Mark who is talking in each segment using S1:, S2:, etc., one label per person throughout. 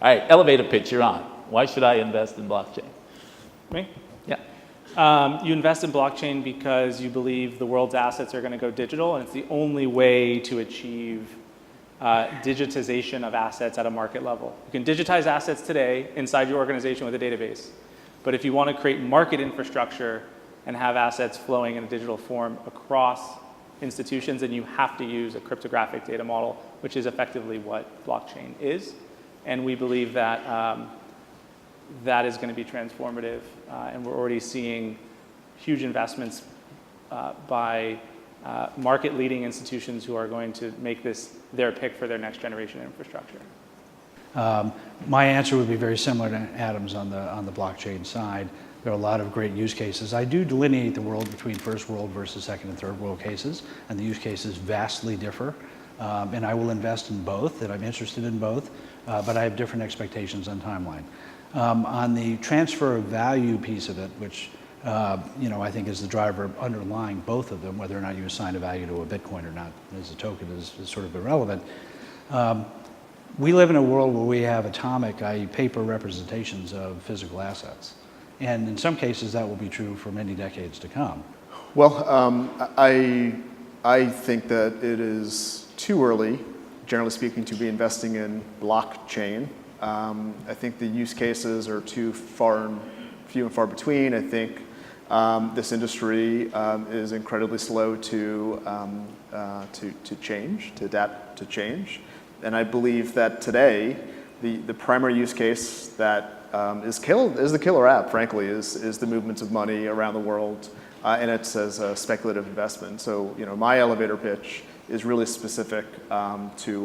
S1: All right, elevator pitch, you're on. Why should I invest in blockchain?
S2: Me?
S1: Yeah.
S2: You invest in blockchain because you believe the world's assets are going to go digital, and it's the only way to achieve digitization of assets at a market level. You can digitize assets today inside your organization with a database, but if you want to create market infrastructure and have assets flowing in a digital form across institutions, then you have to use a cryptographic data model, which is effectively what blockchain is. And we believe that that is going to be transformative, and we're already seeing huge investments by market-leading institutions who are going to make this their pick for their next generation infrastructure.
S3: My answer would be very similar to Adam's on the blockchain side. There are a lot of great use cases. I do delineate the world between first world versus second and third world cases, and the use cases vastly differ. And I will invest in both, and I'm interested in both, but I have different expectations on timeline. On the transfer of value piece of it, which I think is the driver underlying both of them, whether or not you assign a value to a Bitcoin or not as a token is sort of irrelevant. We live in a world where we have atomic, i.e. paper representations of physical assets. And in some cases that will be true for many decades to come.
S4: Well, I think that it is too early, generally speaking, to be investing in blockchain. I think the use cases are few and far between. I think this industry is incredibly slow to change, to adapt to change. And I believe that today, the primary use case that is the killer app, frankly, is the movements of money around the world, and it's as a speculative investment. So, my elevator pitch is really specific to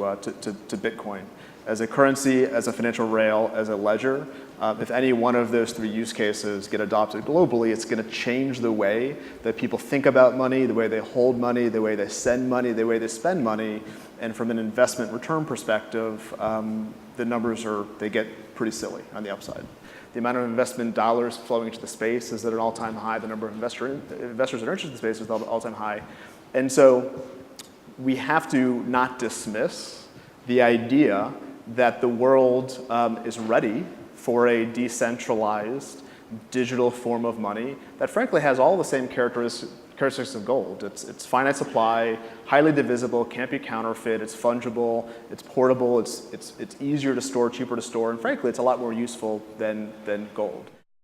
S4: Bitcoin. As a currency, as a financial rail, as a ledger, if any one of those three use cases get adopted globally, it's going to change the way that people think about money, the way they hold money, the way they send money, the way they spend money. And from an investment return perspective, the numbers they get pretty silly on the upside. The amount of investment dollars flowing into the space is at an all-time high. The number of investors that are interested in the space is at an all-time high. And so we have to not dismiss the idea that the world is ready for a decentralized digital form of money that frankly has all the same characteristics of gold. It's finite supply, highly divisible, can't be counterfeit, it's fungible, it's portable, it's easier to store, cheaper to store, and frankly it's a lot more useful than gold.